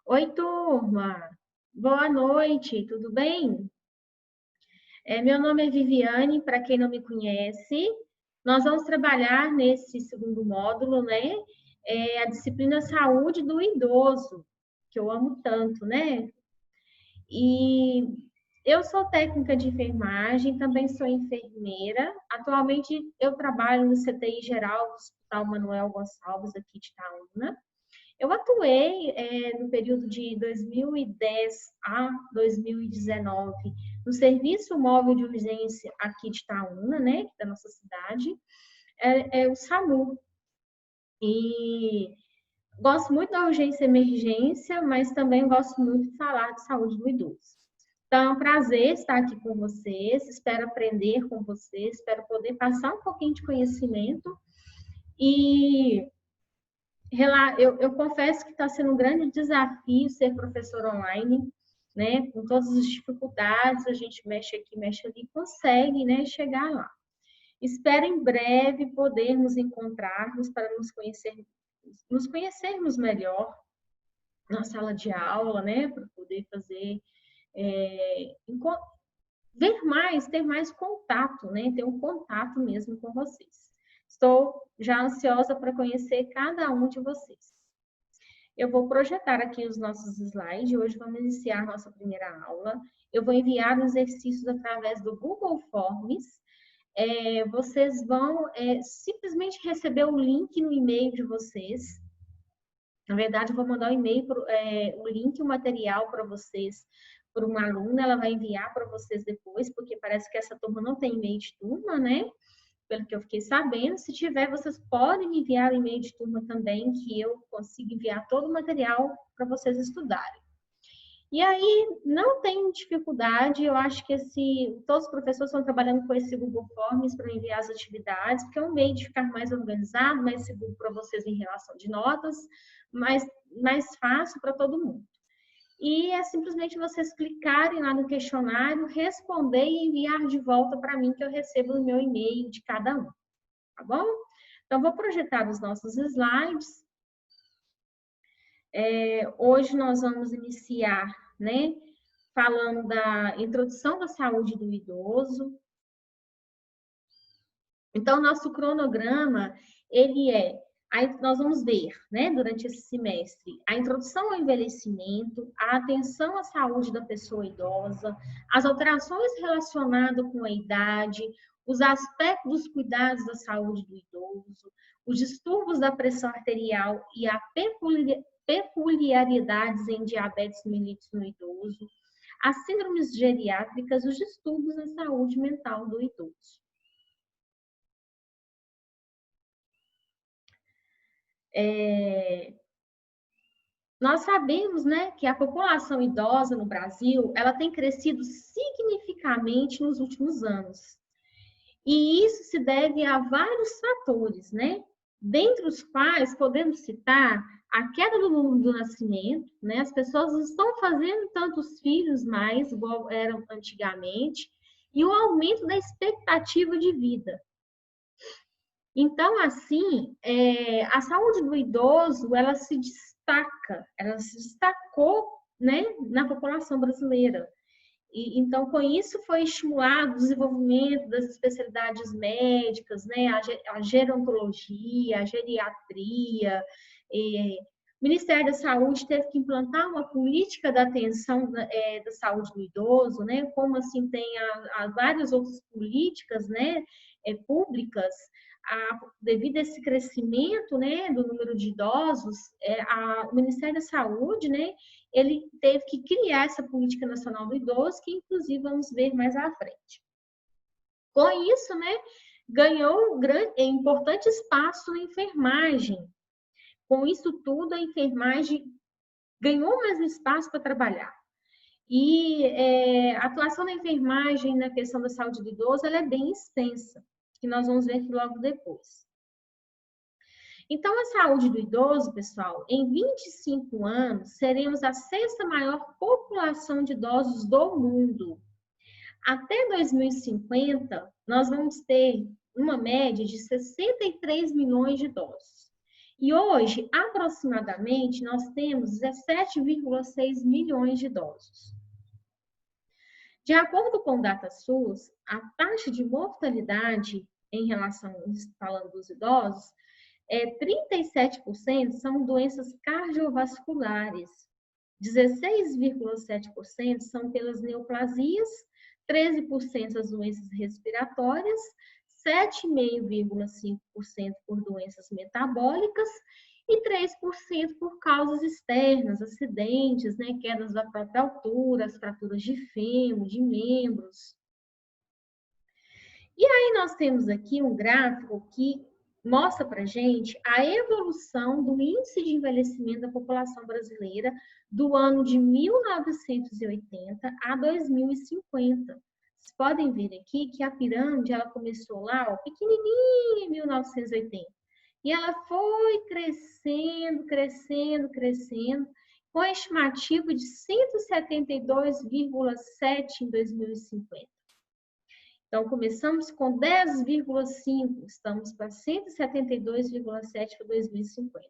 Oi, turma. Boa noite, tudo bem? Meu nome é Viviane, para quem não me conhece. Nós vamos trabalhar nesse segundo módulo, né? A disciplina Saúde do Idoso, que eu amo tanto, né? E eu sou técnica de enfermagem, também sou enfermeira. Atualmente eu trabalho no CTI Geral do Hospital Manuel Gonçalves, aqui de Itaúna. Eu atuei no período de 2010 a 2019 no Serviço Móvel de Urgência aqui de Itaúna, né, da nossa cidade, o SAMU. E gosto muito da urgência e emergência, mas também gosto muito de falar de saúde do idoso. Então, é um prazer estar aqui com vocês, espero aprender com vocês, espero poder passar um pouquinho de conhecimento e eu confesso que está sendo um grande desafio ser professor online, né? Com todas as dificuldades, a gente mexe aqui, mexe ali, consegue, né, chegar lá. Espero em breve poder nos encontrarmos para nos conhecermos melhor na sala de aula, né? Para poder fazer, ver mais, ter mais contato, né? Ter um contato mesmo com vocês. Estou já ansiosa para conhecer cada um de vocês. Eu vou projetar aqui os nossos slides. Hoje vamos iniciar nossa primeira aula. Eu vou enviar os exercícios através do Google Forms. Vocês vão simplesmente receber o link no e-mail de vocês. Na verdade, eu vou mandar o e-mail, o link, o material para vocês, por uma aluna. Ela vai enviar para vocês depois, porque parece que essa turma não tem e-mail de turma, né? Pelo que eu fiquei sabendo. Se tiver, vocês podem me enviar o e-mail de turma também, que eu consigo enviar todo o material para vocês estudarem. E aí, não tem dificuldade, eu acho que todos os professores estão trabalhando com esse Google Forms para enviar as atividades, porque é um meio de ficar mais organizado, mais seguro para vocês em relação de notas, mais fácil para todo mundo. E é simplesmente vocês clicarem lá no questionário, responder e enviar de volta para mim, que eu recebo no meu e-mail de cada um, tá bom? Então, vou projetar os nossos slides. Hoje nós vamos iniciar, né, falando da introdução da saúde do idoso. Então, nosso cronograma, nós vamos ver, né, durante esse semestre, a introdução ao envelhecimento, a atenção à saúde da pessoa idosa, as alterações relacionadas com a idade, os aspectos dos cuidados da saúde do idoso, os distúrbios da pressão arterial e a peculiaridades em diabetes mellitus no idoso, as síndromes geriátricas, os distúrbios na saúde mental do idoso. Nós sabemos, né, que a população idosa no Brasil, ela tem crescido significativamente nos últimos anos. E isso se deve a vários fatores, né? Dentre os quais podemos citar a queda do número do nascimento, né? As pessoas não estão fazendo tantos filhos mais, igual eram antigamente, e o aumento da expectativa de vida. Então, assim, a saúde do idoso, ela se destacou, né, na população brasileira. Então, com isso foi estimulado o desenvolvimento das especialidades médicas, né, a gerontologia, a geriatria. O Ministério da Saúde teve que implantar uma política da atenção da saúde do idoso, né, como assim tem várias outras políticas, né, públicas. Devido a esse crescimento, né, do número de idosos, o Ministério da Saúde, né, ele teve que criar essa política nacional do idoso, que inclusive vamos ver mais à frente. Com isso, né, ganhou importante espaço na enfermagem. Com isso tudo, a enfermagem ganhou mais espaço para trabalhar. E a atuação da enfermagem na questão da saúde do idoso, ela é bem extensa, que nós vamos ver aqui logo depois. Então, a saúde do idoso, pessoal, em 25 anos, seremos a sexta maior população de idosos do mundo. Até 2050, nós vamos ter uma média de 63 milhões de idosos. E hoje, aproximadamente, nós temos 17,6 milhões de idosos. De acordo com o DataSUS, a taxa de mortalidade em relação, falando dos idosos, 37% são doenças cardiovasculares, 16,7% são pelas neoplasias, 13% as doenças respiratórias, 7,5% por doenças metabólicas e 3% por causas externas, acidentes, né, quedas da própria altura, as fraturas de fêmur, de membros. E aí nós temos aqui um gráfico que mostra para a gente a evolução do índice de envelhecimento da população brasileira do ano de 1980 a 2050. Vocês podem ver aqui que a pirâmide ela começou lá, ó, pequenininha em 1980. E ela foi crescendo, crescendo, crescendo, com a estimativa de 172,7 em 2050. Então, começamos com 10,5, estamos para 172,7 para 2050.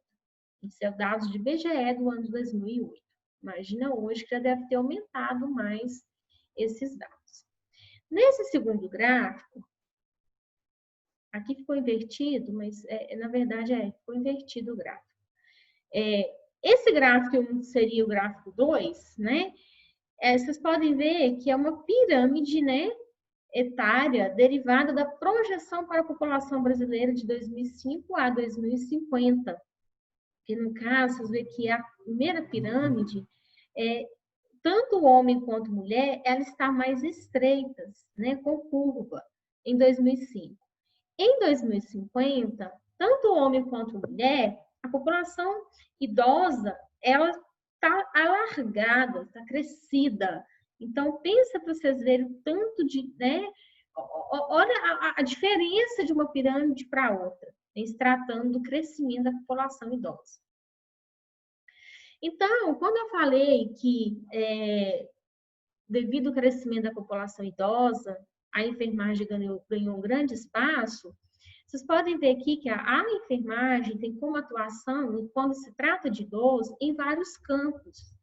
Isso é o dados de IBGE do ano de 2008. Imagina hoje que já deve ter aumentado mais esses dados. Nesse segundo gráfico, aqui ficou invertido, mas na verdade ficou invertido o gráfico. Esse gráfico seria o gráfico 2, né? Vocês podem ver que é uma pirâmide, né? Etária derivada da projeção para a população brasileira de 2005 a 2050. Que no caso, vocês veem que a primeira pirâmide, tanto o homem quanto a mulher, ela está mais estreitas, né, com curva, em 2005. Em 2050, tanto o homem quanto a mulher, a população idosa, ela está alargada, está crescida. Então, pensa para vocês verem o tanto de, né? Olha a diferença de uma pirâmide para outra, em se tratando do crescimento da população idosa. Então, quando eu falei que, devido ao crescimento da população idosa, a enfermagem ganhou um grande espaço, vocês podem ver aqui que a enfermagem tem como atuação, quando se trata de idoso, em vários campos.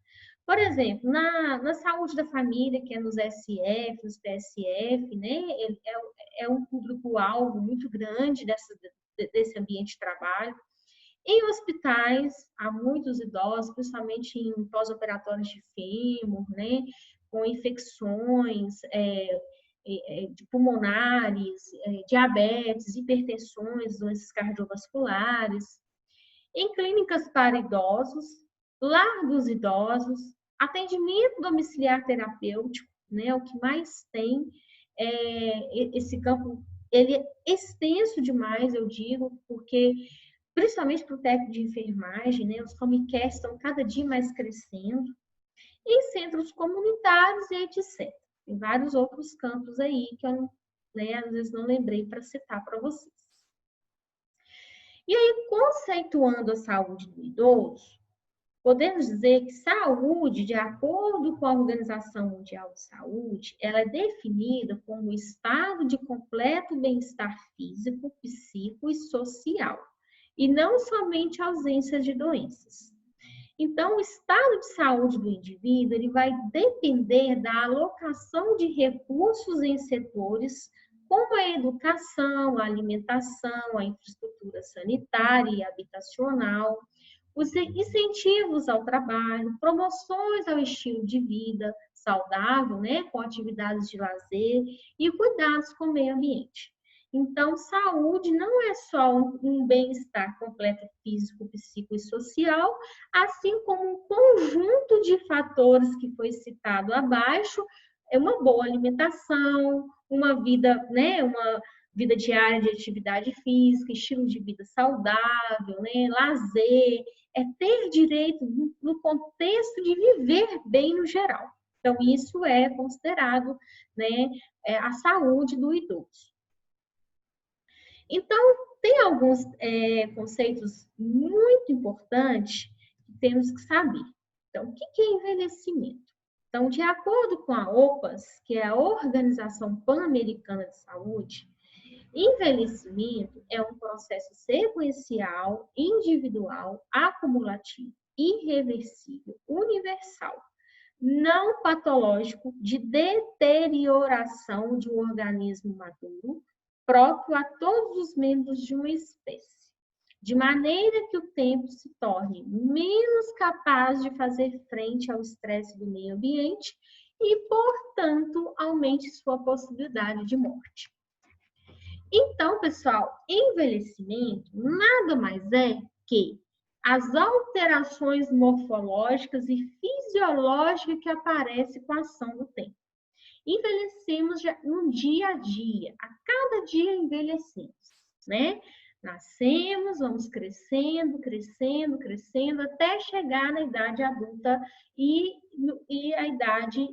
Por exemplo, na saúde da família, que é nos SF, nos PSF, né? É um público-alvo muito grande desse ambiente de trabalho. Em hospitais, há muitos idosos, principalmente em pós-operatórios de fêmur, né? Com infecções de pulmonares, diabetes, hipertensões, doenças cardiovasculares. Em clínicas para idosos, lar dos idosos, atendimento domiciliar terapêutico, né? O que mais tem esse campo, ele é extenso demais, eu digo, porque principalmente para o técnico de enfermagem, né? Os home care estão cada dia mais crescendo, em centros comunitários e etc. Tem vários outros campos aí que eu, né, às vezes não lembrei para citar para vocês. E aí, conceituando a saúde do idoso, podemos dizer que saúde, de acordo com a Organização Mundial de Saúde, ela é definida como um estado de completo bem-estar físico, psíquico e social, e não somente ausência de doenças. Então, o estado de saúde do indivíduo ele vai depender da alocação de recursos em setores como a educação, a alimentação, a infraestrutura sanitária e habitacional, os incentivos ao trabalho, promoções ao estilo de vida saudável, né, com atividades de lazer e cuidados com o meio ambiente. Então, saúde não é só um bem-estar completo físico, psíquico e social, assim como um conjunto de fatores que foi citado abaixo, é uma boa alimentação, uma vida, né, uma vida diária de atividade física, estilo de vida saudável, né, lazer, ter direito no contexto de viver bem no geral. Então, isso é considerado, né, a saúde do idoso. Então, tem alguns conceitos muito importantes que temos que saber. Então, o que é envelhecimento? Então, de acordo com a OPAS, que é a Organização Pan-Americana de Saúde, Envelhecimento é um processo sequencial, individual, acumulativo, irreversível, universal, não patológico de deterioração de um organismo maduro, próprio a todos os membros de uma espécie, de maneira que o tempo se torne menos capaz de fazer frente ao estresse do meio ambiente e, portanto, aumente sua possibilidade de morte. Então, pessoal, envelhecimento nada mais é que as alterações morfológicas e fisiológicas que aparecem com a ação do tempo. Envelhecemos no dia a dia, a cada dia envelhecemos, né? Nascemos, vamos crescendo, crescendo, crescendo, até chegar na idade adulta e a idade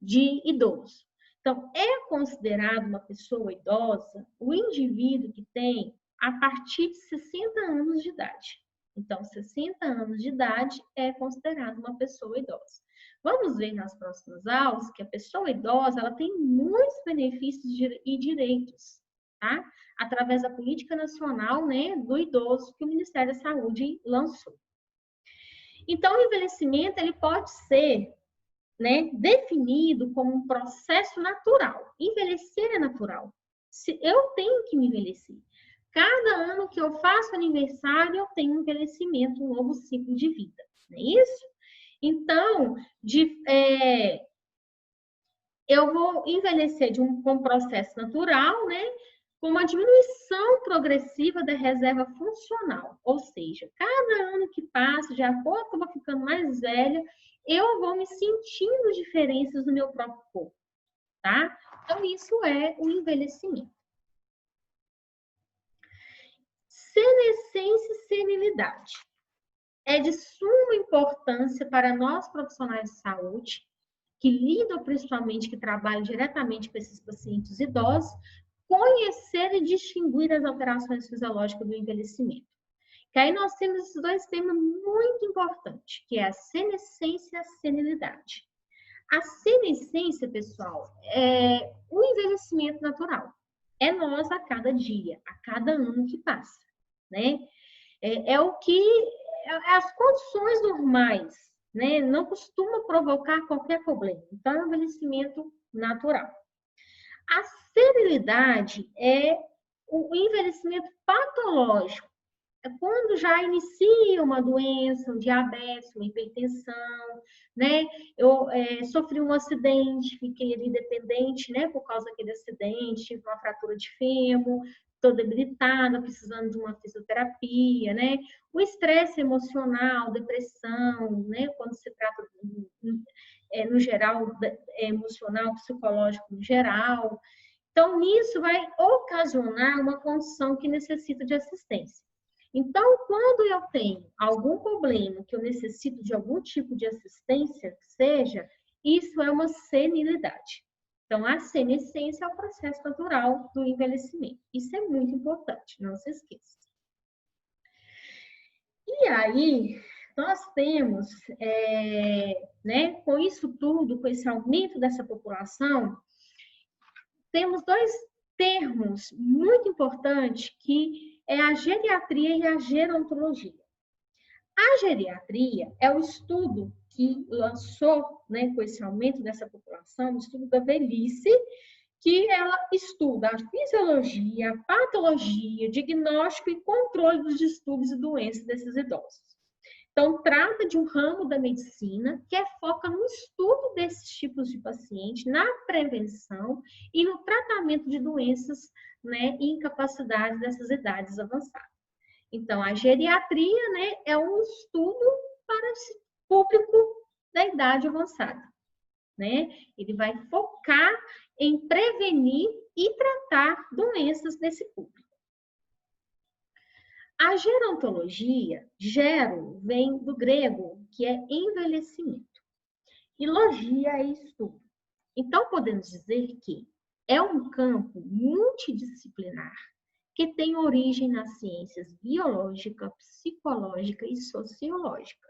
de idoso. Então, é considerado uma pessoa idosa o indivíduo que tem a partir de 60 anos de idade. Então, 60 anos de idade é considerado uma pessoa idosa. Vamos ver nas próximas aulas que a pessoa idosa ela tem muitos benefícios e direitos, tá? Através da política nacional, né, do idoso que o Ministério da Saúde lançou. Então, o envelhecimento ele pode ser, né, definido como um processo natural. Envelhecer é natural. Eu tenho que me envelhecer. Cada ano que eu faço aniversário, eu tenho um envelhecimento, um novo ciclo de vida. Não é isso? Então, eu vou envelhecer com um processo natural, né? Com uma diminuição progressiva da reserva funcional. Ou seja, cada ano que passa, de acordo com eu vou ficando mais velha, eu vou me sentindo diferenças no meu próprio corpo, tá? Então, isso é o envelhecimento. Senescência e senilidade. É de suma importância para nós profissionais de saúde, que lidam principalmente, que trabalham diretamente com esses pacientes idosos, conhecer e distinguir as alterações fisiológicas do envelhecimento. Que aí nós temos esses dois temas muito importantes, que é a senescência e a senilidade. A senescência, pessoal, é o envelhecimento natural. É nós a cada dia, a cada ano que passa, né? É o que as condições normais, né? Não costuma provocar qualquer problema. Então, é um envelhecimento natural. A senilidade é o envelhecimento patológico. É quando já inicia uma doença, um diabetes, uma hipertensão, né? Eu sofri um acidente, fiquei ali dependente, né? Por causa daquele acidente, tive uma fratura de fêmur, estou debilitada, precisando de uma fisioterapia, né? O estresse emocional, depressão, né? Quando se trata, no geral, emocional, psicológico no geral. Então, nisso vai ocasionar uma condição que necessita de assistência. Então, quando eu tenho algum problema que eu necessito de algum tipo de assistência, seja, isso é uma senilidade. Então, a senescência é o processo natural do envelhecimento. Isso é muito importante, não se esqueça. E aí, nós temos, né, com isso tudo, com esse aumento dessa população, temos dois termos muito importantes que é a geriatria e a gerontologia. A geriatria é o estudo que lançou, né, com esse aumento dessa população, o estudo da velhice, que ela estuda a fisiologia, a patologia, diagnóstico e controle dos distúrbios e doenças desses idosos. Então, trata de um ramo da medicina que foca no estudo desses tipos de pacientes, na prevenção e no tratamento de doenças, né, e incapacidades dessas idades avançadas. Então, a geriatria, né, é um estudo para esse público da idade avançada, né? Ele vai focar em prevenir e tratar doenças desse público. A gerontologia, gero, vem do grego, que é envelhecimento. E logia é estudo. Então, podemos dizer que é um campo multidisciplinar que tem origem nas ciências biológica, psicológica e sociológica.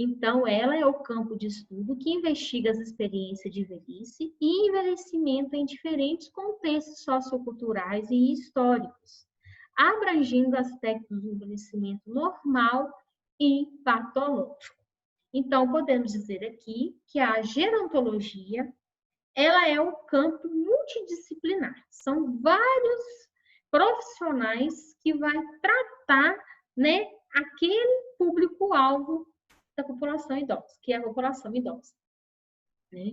Então, ela é o campo de estudo que investiga as experiências de velhice e envelhecimento em diferentes contextos socioculturais e históricos, abrangendo aspectos do envelhecimento normal e patológico. Então, podemos dizer aqui que a gerontologia, ela é o campo multidisciplinar. São vários profissionais que vai tratar, né, aquele público-alvo da população idosa, que é a população idosa. Né?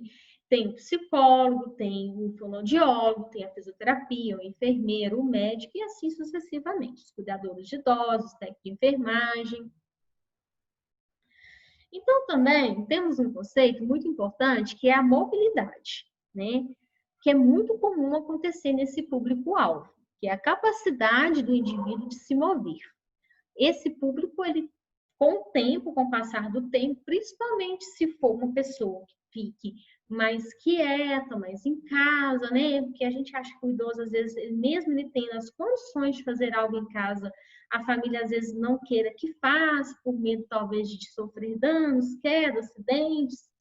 Tem o psicólogo, tem o fonoaudiólogo, tem a fisioterapia, o enfermeiro, o médico e assim sucessivamente. Os cuidadores de idosos, técnico de enfermagem. Então, também temos um conceito muito importante que é a mobilidade, né? Que é muito comum acontecer nesse público-alvo, que é a capacidade do indivíduo de se mover. Esse público, ele, com o tempo, com o passar do tempo, principalmente se for uma pessoa que fique mais quieta, mais em casa, né? Porque a gente acha que o idoso, às vezes, mesmo ele tendo as condições de fazer algo em casa, a família, às vezes, não queira que faça, por medo, talvez, de sofrer danos, quedas, acidentes.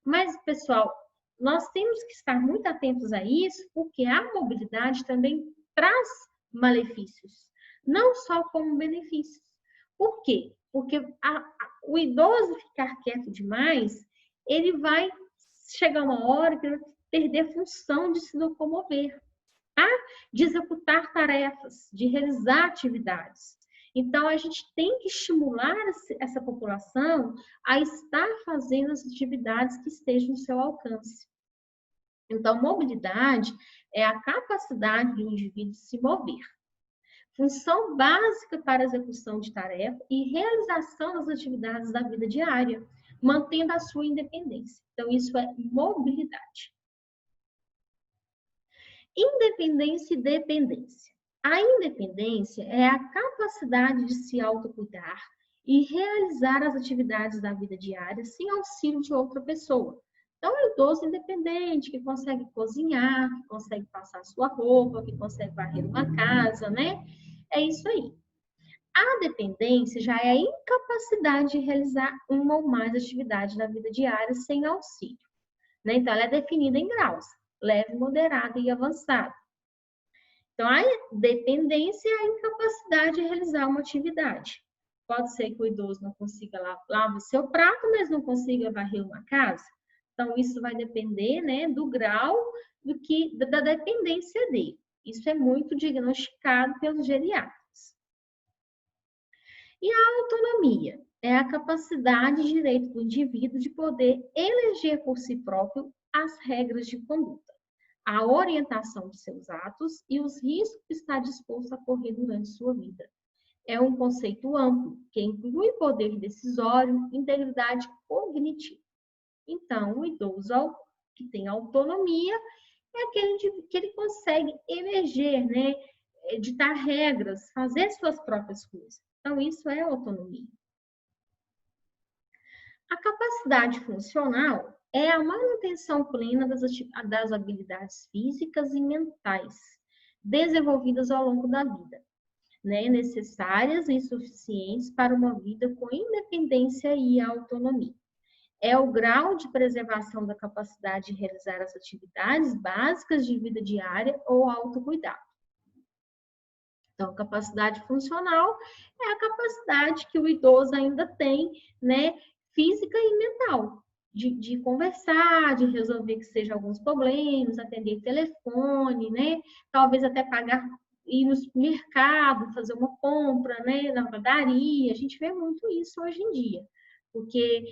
Mas, pessoal, nós temos que estar muito atentos a isso, porque a mobilidade também traz malefícios, não só como benefícios. Por quê? Porque o idoso ficar quieto demais, ele vai chegar uma hora que ele vai perder a função de se locomover, tá? De executar tarefas, de realizar atividades. Então, a gente tem que estimular essa população a estar fazendo as atividades que estejam no seu alcance. Então, mobilidade é a capacidade do indivíduo de se mover. Função básica para a execução de tarefa e realização das atividades da vida diária, mantendo a sua independência. Então, isso é mobilidade. Independência e dependência. A independência é a capacidade de se autocuidar e realizar as atividades da vida diária sem auxílio de outra pessoa. Então, é o idoso independente, que consegue cozinhar, que consegue passar sua roupa, que consegue varrer uma casa, né? É isso aí. A dependência já é a incapacidade de realizar uma ou mais atividades na vida diária sem auxílio. Né? Então, ela é definida em graus, leve, moderada e avançada. Então, a dependência é a incapacidade de realizar uma atividade. Pode ser que o idoso não consiga lavar o seu prato, mas não consiga varrer uma casa. Então, isso vai depender, né, do grau da dependência dele. Isso é muito diagnosticado pelos geriatras. E a autonomia é a capacidade e direito do indivíduo de poder eleger por si próprio as regras de conduta, a orientação de seus atos e os riscos que está disposto a correr durante sua vida. É um conceito amplo, que inclui poder decisório, integridade cognitiva. Então, o idoso que tem autonomia é aquele que ele consegue eleger, né, ditar regras, fazer suas próprias coisas. Então, isso é autonomia. A capacidade funcional é a manutenção plena das habilidades físicas e mentais desenvolvidas ao longo da vida, né, necessárias e suficientes para uma vida com independência e autonomia. É o grau de preservação da capacidade de realizar as atividades básicas de vida diária ou autocuidado. Então, capacidade funcional é a capacidade que o idoso ainda tem, né, física e mental, de conversar, de resolver que seja alguns problemas, atender telefone, né, talvez até pagar, ir no mercado, fazer uma compra, né, na padaria. A gente vê muito isso hoje em dia, porque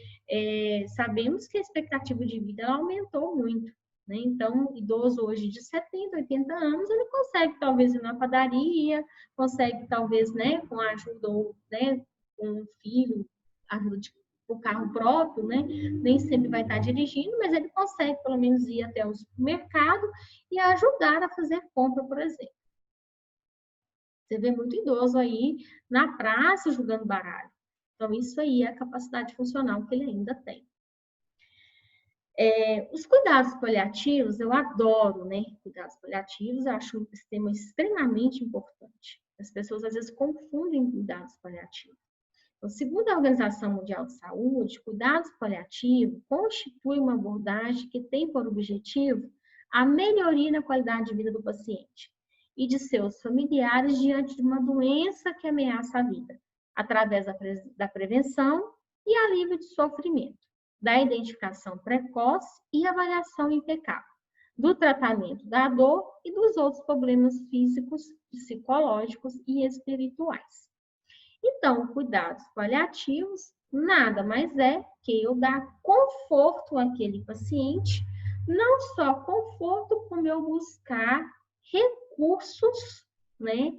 sabemos que a expectativa de vida aumentou muito. Né? Então, idoso hoje de 70, 80 anos, ele consegue talvez ir na padaria, consegue talvez, né, com a ajuda, né, com um filho, ajuda o carro próprio, né, nem sempre vai estar dirigindo, mas ele consegue pelo menos ir até o supermercado e ajudar a fazer compra, por exemplo. Você vê muito idoso aí na praça jogando baralho. Então, isso aí é a capacidade funcional que ele ainda tem. Os cuidados paliativos, eu adoro, né? Cuidados paliativos, eu acho um sistema extremamente importante. As pessoas às vezes confundem cuidados paliativos. Então, segundo a Organização Mundial de Saúde, cuidados paliativos constitui uma abordagem que tem por objetivo a melhoria na qualidade de vida do paciente e de seus familiares diante de uma doença que ameaça a vida, através da prevenção e alívio de sofrimento, da identificação precoce e avaliação impecável, do tratamento da dor e dos outros problemas físicos, psicológicos e espirituais. Então, cuidados paliativos nada mais é que eu dar conforto àquele paciente, não só conforto, como eu buscar recursos, né,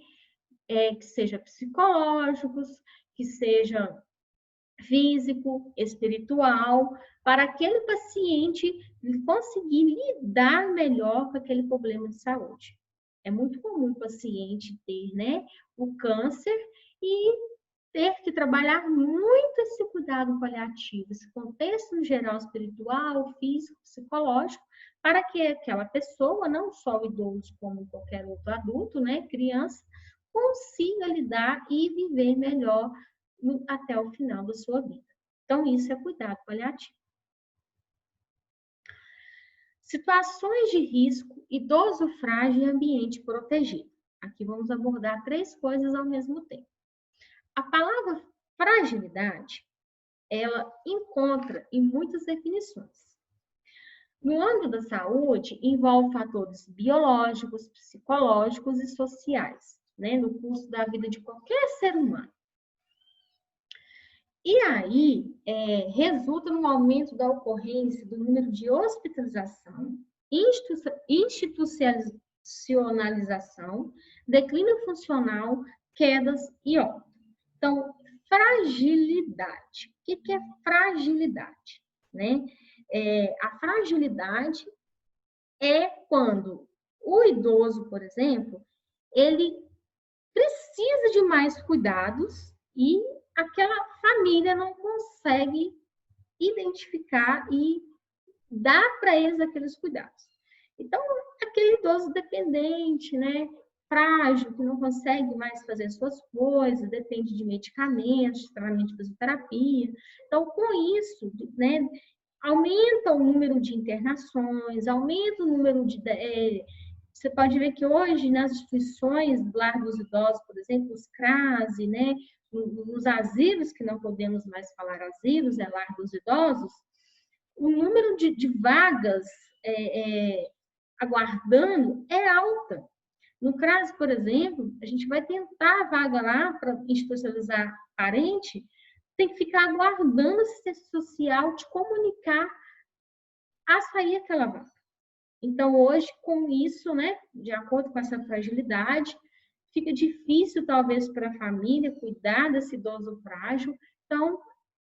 que sejam psicológicos, que sejam físico, espiritual, para aquele paciente conseguir lidar melhor com aquele problema de saúde. É muito comum o paciente ter, né, o câncer e ter que trabalhar muito esse cuidado paliativo, esse contexto no geral espiritual, físico, psicológico, para que aquela pessoa, não só o idoso como qualquer outro adulto, né, criança, consiga lidar e viver melhor até o final da sua vida. Então, isso é cuidado paliativo. Situações de risco, idoso frágil e ambiente protegido. Aqui vamos abordar 3 coisas ao mesmo tempo. A palavra fragilidade, ela encontra em muitas definições. No âmbito da saúde, envolve fatores biológicos, psicológicos e sociais, né, no curso da vida de qualquer ser humano. E aí, resulta no aumento da ocorrência do número de hospitalização, institucionalização, declínio funcional, quedas e óbito. Então, fragilidade. O que é fragilidade? Né? A fragilidade é quando o idoso, por exemplo, ele precisa de mais cuidados e aquela família não consegue identificar e dar para eles aqueles cuidados. Então, aquele idoso dependente, né, frágil, que não consegue mais fazer suas coisas, depende de medicamentos, de tratamento de fisioterapia. Então, com isso, né, aumenta o número de internações, aumenta o número de... você pode ver que hoje, nas instituições do lar dos idosos, por exemplo, os CRASE, né, nos asilos, que não podemos mais falar asilos, é lar dos idosos, o número de vagas aguardando é alta. No CRAS, por exemplo, a gente vai tentar a vaga lá para institucionalizar parente, tem que ficar aguardando a assistência social te comunicar a sair aquela vaga. Então, hoje, com isso, né, de acordo com essa fragilidade, fica difícil, talvez, para a família cuidar desse idoso frágil. Então,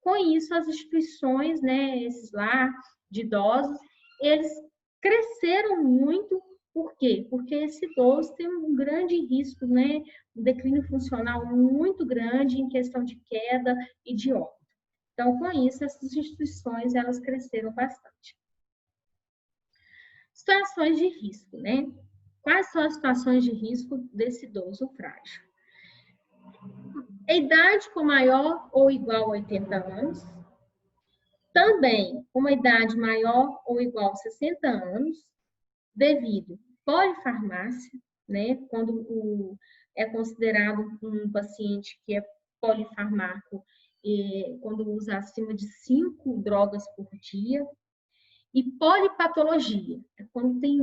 com isso, as instituições, né, esses lar de idosos, eles cresceram muito. Por quê? Porque esse idoso tem um grande risco, né, um declínio funcional muito grande em questão de queda e de óbito. Então, com isso, essas instituições, elas cresceram bastante. Situações de risco, né? Quais são as situações de risco desse idoso frágil? A idade com maior ou igual a 80 anos. Também uma idade maior ou igual a 60 anos, devido polifarmácia, né? Quando é considerado um paciente que é polifarmático, quando usa acima de 5 drogas por dia. E polipatologia, é quando tem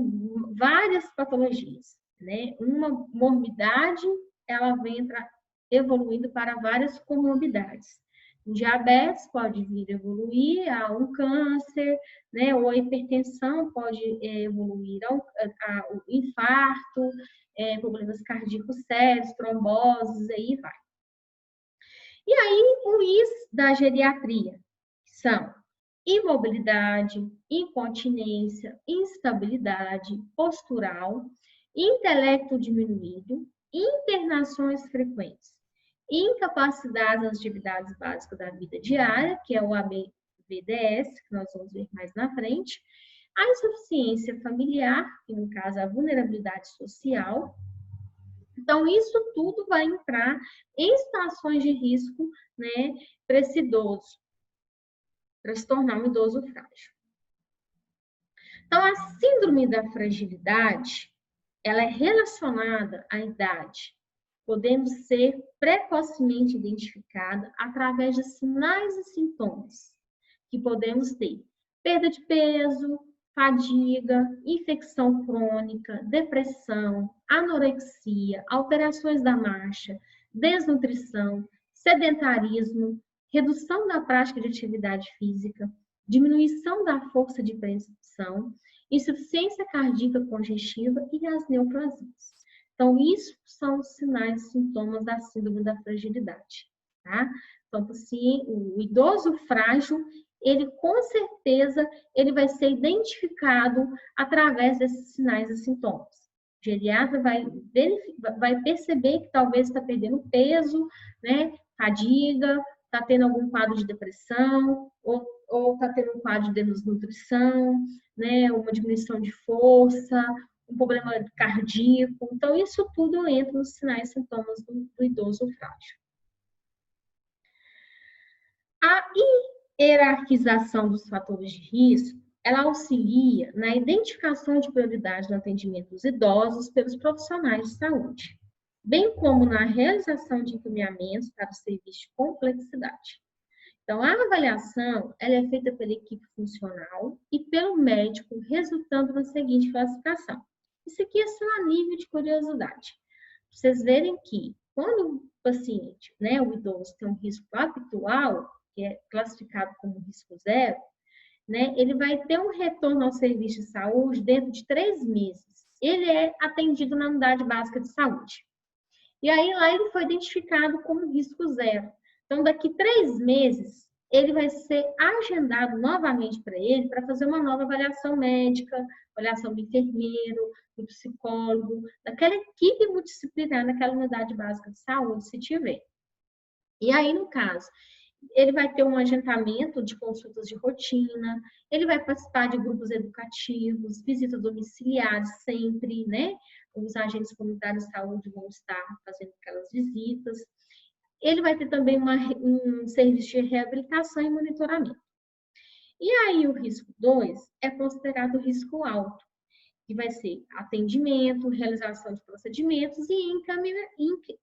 várias patologias, né? Uma morbidade, ela vem evoluindo para várias comorbidades. Diabetes pode vir evoluir a um câncer, né? Ou a hipertensão pode evoluir ao infarto, problemas cardíacos sérios, tromboses, aí vai. E aí, o IS da geriatria, que são imobilidade, incontinência, instabilidade postural, intelecto diminuído, internações frequentes, incapacidade nas atividades básicas da vida diária, que é o ABVDS, que nós vamos ver mais na frente, a insuficiência familiar, que no caso é a vulnerabilidade social, Então, isso tudo vai entrar em situações de risco, né, para esse idoso, para se tornar um idoso frágil. Então, a síndrome da fragilidade, ela é relacionada à idade, podendo ser precocemente identificada através de sinais e sintomas que podemos ter: perda de peso, fadiga, infecção crônica, depressão, anorexia, alterações da marcha, desnutrição, sedentarismo, redução da prática de atividade física, diminuição da força de pressão, insuficiência cardíaca congestiva e as neoplasias. Então, isso são os sinais e sintomas da síndrome da fragilidade, tá? Então, assim, o idoso frágil, ele com certeza ele vai ser identificado através desses sinais e sintomas. O geriatra vai perceber que talvez está perdendo peso, né? Fadiga, está tendo algum quadro de depressão, ou está tendo um quadro de desnutrição, né? Uma diminuição de força, um problema cardíaco. Então, isso tudo entra nos sinais e sintomas do idoso frágil. A hierarquização dos fatores de risco, ela auxilia na identificação de prioridade no atendimento dos idosos pelos profissionais de saúde, bem como na realização de encaminhamentos para o serviço de complexidade. Então, a avaliação ela é feita pela equipe funcional e pelo médico, resultando na seguinte classificação. Isso aqui é só a nível de curiosidade. Vocês verem que quando o paciente, né, o idoso, tem um risco habitual, que é classificado como risco zero, né, ele vai ter um retorno ao serviço de saúde dentro de 3 meses. Ele é atendido na unidade básica de saúde. E aí lá ele foi identificado como risco zero. Então, daqui 3 meses, ele vai ser agendado novamente para ele para fazer uma nova avaliação médica, avaliação do enfermeiro, do psicólogo, daquela equipe multidisciplinar naquela unidade básica de saúde, se tiver. E aí, no caso, ele vai ter um agendamento de consultas de rotina, ele vai participar de grupos educativos, visitas domiciliares sempre, né? Os agentes comunitários de saúde vão estar fazendo aquelas visitas. Ele vai ter também um serviço de reabilitação e monitoramento. E aí, o risco 2 é considerado risco alto, que vai ser atendimento, realização de procedimentos e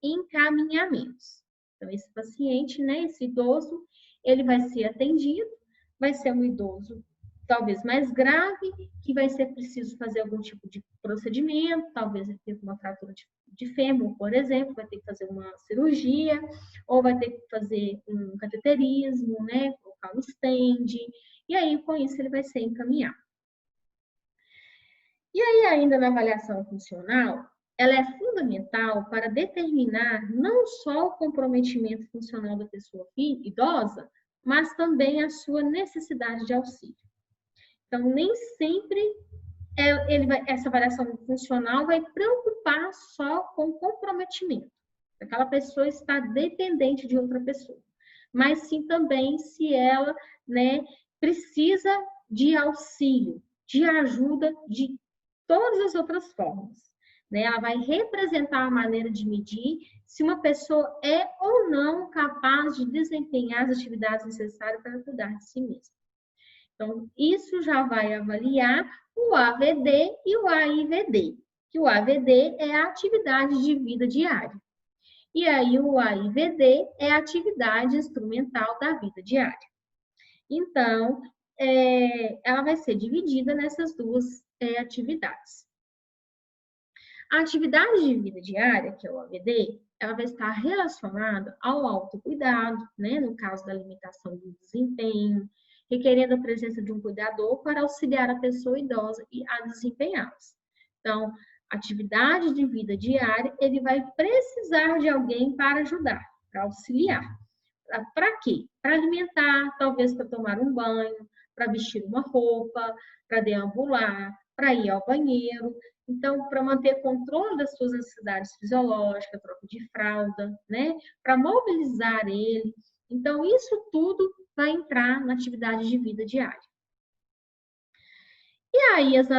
encaminhamentos. Então, esse paciente, né, esse idoso, ele vai ser atendido, vai ser um idoso talvez mais grave, que vai ser preciso fazer algum tipo de procedimento, talvez ele tenha uma fratura de fêmur, por exemplo, vai ter que fazer uma cirurgia, ou vai ter que fazer um cateterismo, né, colocar um stent, e aí com isso ele vai ser encaminhado. E aí, ainda na avaliação funcional, ela é fundamental para determinar não só o comprometimento funcional da pessoa idosa, mas também a sua necessidade de auxílio. Então, nem sempre essa avaliação funcional vai preocupar só com o comprometimento. Aquela pessoa está dependente de outra pessoa. Mas sim também se ela, né, precisa de auxílio, de ajuda de todas as outras formas. Né? Ela vai representar a maneira de medir se uma pessoa é ou não capaz de desempenhar as atividades necessárias para cuidar de si mesma. Então, isso já vai avaliar o AVD e o AIVD, que o AVD é a atividade de vida diária. E aí o AIVD é a atividade instrumental da vida diária. Então, ela vai ser dividida nessas duas atividades. A atividade de vida diária, que é o AVD, ela vai estar relacionada ao autocuidado, né? No caso da limitação do desempenho, requerendo a presença de um cuidador para auxiliar a pessoa idosa a desempenhá-las. Então, atividade de vida diária, ele vai precisar de alguém para ajudar, para auxiliar. Para quê? Para alimentar, talvez para tomar um banho, para vestir uma roupa, para deambular, para ir ao banheiro. Então, para manter controle das suas necessidades fisiológicas, troca de fralda, né? Para mobilizar ele. Então, isso tudo vai entrar na atividade de vida diária. E aí, as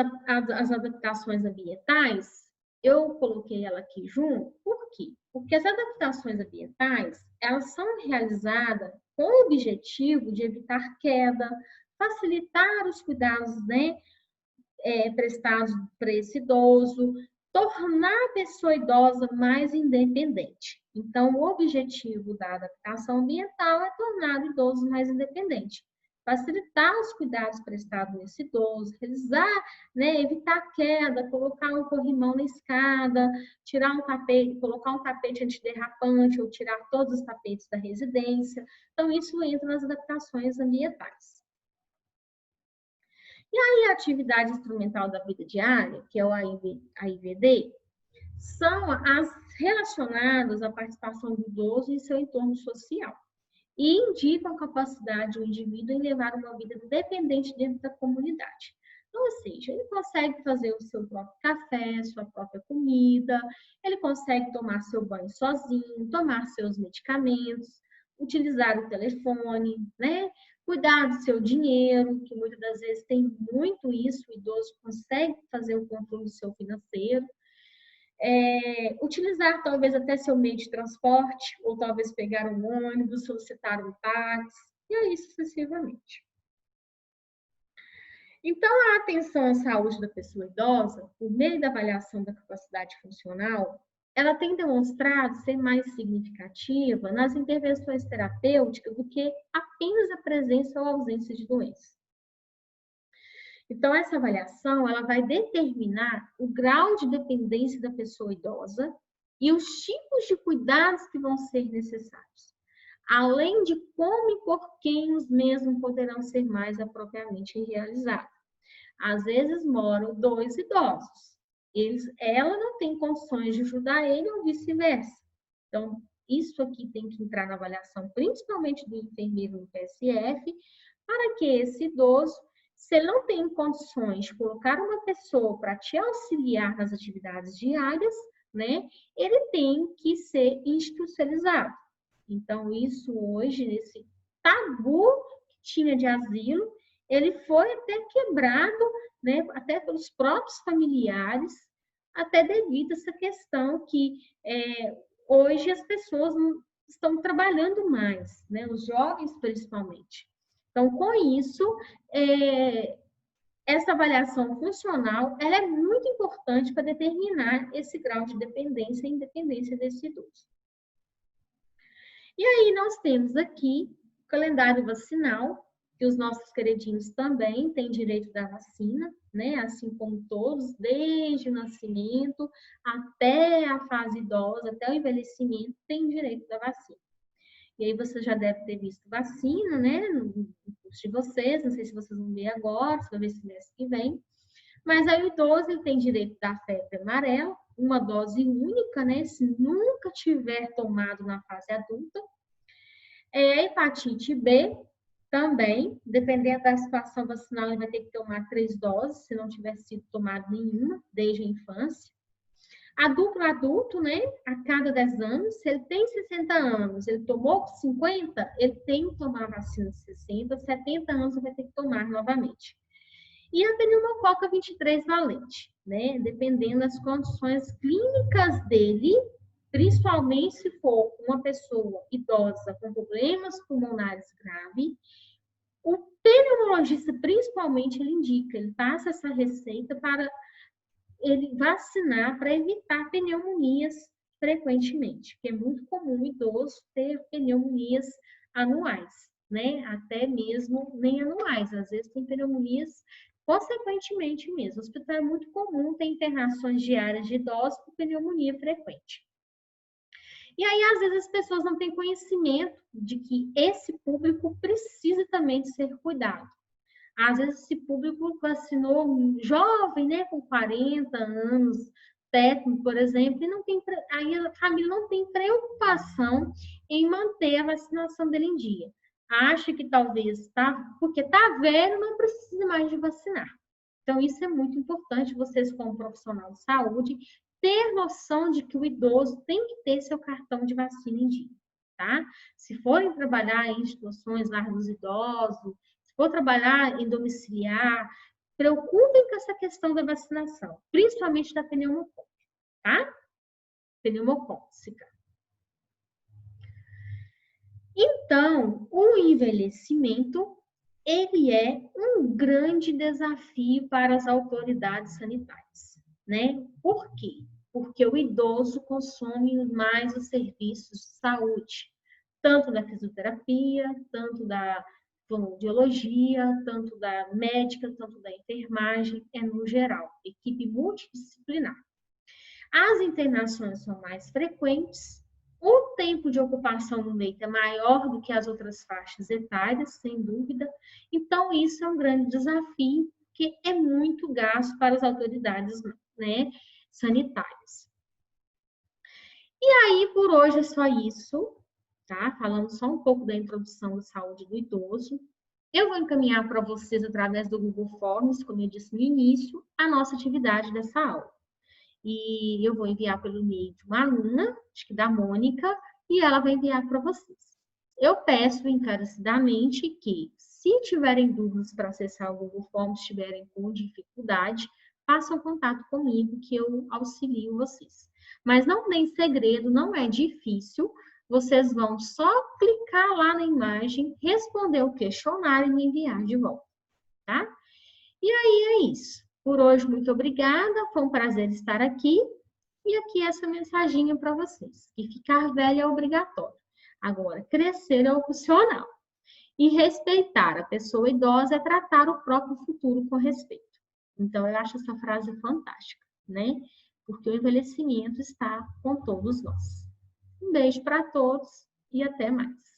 adaptações ambientais, eu coloquei ela aqui junto, por quê? Porque as adaptações ambientais, elas são realizadas com o objetivo de evitar queda, facilitar os cuidados, né, prestados para esse idoso, tornar a pessoa idosa mais independente. Então, o objetivo da adaptação ambiental é tornar o idoso mais independente, facilitar os cuidados prestados nesse idoso, realizar, né, evitar queda, colocar um corrimão na escada, tirar um tapete, colocar um tapete antiderrapante ou tirar todos os tapetes da residência. Então, isso entra nas adaptações ambientais. E a atividade instrumental da vida diária, que é o AIVD, são as relacionadas à participação do idoso em seu entorno social e indicam a capacidade do indivíduo em levar uma vida independente dentro da comunidade. Então, ou seja, ele consegue fazer o seu próprio café, sua própria comida, ele consegue tomar seu banho sozinho, tomar seus medicamentos, utilizar o telefone, né? Cuidar do seu dinheiro, que muitas das vezes tem muito isso, o idoso consegue fazer o controle do seu financeiro. Utilizar talvez até seu meio de transporte, ou talvez pegar um ônibus, solicitar um táxi, e aí sucessivamente. Então, a atenção à saúde da pessoa idosa, por meio da avaliação da capacidade funcional, ela tem demonstrado ser mais significativa nas intervenções terapêuticas do que apenas a presença ou ausência de doença. Então, essa avaliação, ela vai determinar o grau de dependência da pessoa idosa e os tipos de cuidados que vão ser necessários, além de como e por quem os mesmos poderão ser mais apropriadamente realizados. Às vezes moram dois idosos, ela não tem condições de ajudar ele ou vice-versa. Então, isso aqui tem que entrar na avaliação, principalmente do enfermeiro no PSF, para que esse idoso, se ele não tem condições de colocar uma pessoa para te auxiliar nas atividades diárias, né, ele tem que ser institucionalizado. Então, isso hoje, nesse tabu que tinha de asilo, ele foi até quebrado, né, até pelos próprios familiares, até devido a essa questão que hoje as pessoas não estão trabalhando mais, né, os jovens principalmente. Então, com isso, essa avaliação funcional ela é muito importante para determinar esse grau de dependência e independência desse idoso. E aí nós temos aqui o calendário vacinal, que os nossos queridinhos também têm direito da vacina, né? Assim como todos, desde o nascimento até a fase idosa, até o envelhecimento, têm direito da vacina. E aí você já deve ter visto vacina, né? No curso de vocês, não sei se vocês vão ver agora, se vai ver semestre que vem. Mas aí o idoso ele tem direito da febre amarela, uma dose única, né? Se nunca tiver tomado na fase adulta. A hepatite B também, dependendo da situação vacinal, ele vai ter que tomar 3 doses, se não tiver sido tomado nenhuma, desde a infância. Adulto, né? A cada 10 anos, se ele tem 60 anos, ele tomou 50, ele tem que tomar a vacina de 60, 70 anos ele vai ter que tomar novamente. E a pneumococa 23 valente, né? Dependendo das condições clínicas dele, principalmente se for uma pessoa idosa com problemas pulmonares graves, o pneumologista, principalmente, ele indica, ele passa essa receita para ele vacinar para evitar pneumonias frequentemente, porque é muito comum o idoso ter pneumonias anuais, né? Até mesmo nem anuais, às vezes tem pneumonias consequentemente mesmo. O hospital é muito comum ter internações diárias de idosos com pneumonia frequente. E aí, às vezes, as pessoas não têm conhecimento de que esse público precisa também de ser cuidado. Às vezes, esse público vacinou jovem, né, com 40 anos, técnico, por exemplo, e não tem, aí a família não tem preocupação em manter a vacinação dele em dia. Acha que talvez, porque está velho, não precisa mais de vacinar. Então, isso é muito importante, vocês, como profissional de saúde, ter noção de que o idoso tem que ter seu cartão de vacina em dia, tá? Se forem trabalhar em instituições lá dos idosos, se for trabalhar em domiciliar, preocupem com essa questão da vacinação, principalmente da pneumococa. tá? Pneumocócica. Então, o envelhecimento, ele é um grande desafio para as autoridades sanitárias, né? Por quê? Porque o idoso consome mais os serviços de saúde, tanto da fisioterapia, tanto da fonoaudiologia, tanto da médica, tanto da enfermagem, no geral, equipe multidisciplinar. As internações são mais frequentes, o tempo de ocupação no leito é maior do que as outras faixas etárias, sem dúvida. Então, isso é um grande desafio, que é muito gasto para as autoridades, né, sanitárias. E aí, por hoje é só isso, tá? Falando só um pouco da introdução da saúde do idoso. Eu vou encaminhar para vocês, através do Google Forms, como eu disse no início, a nossa atividade dessa aula. E eu vou enviar pelo e-mail de uma aluna, acho que da Mônica, e ela vai enviar para vocês. Eu peço encarecidamente que, se tiverem dúvidas para acessar o Google Forms, estiverem com dificuldade, façam contato comigo que eu auxilio vocês. Mas não tem segredo, não é difícil, vocês vão só clicar lá na imagem, responder o questionário e me enviar de volta, tá? E aí é isso. Por hoje, muito obrigada. Foi um prazer estar aqui. E aqui essa mensaginha para vocês. Que ficar velho é obrigatório. Agora, crescer é opcional. E respeitar a pessoa idosa é tratar o próprio futuro com respeito. Então, eu acho essa frase fantástica, né? Porque o envelhecimento está com todos nós. Um beijo para todos e até mais.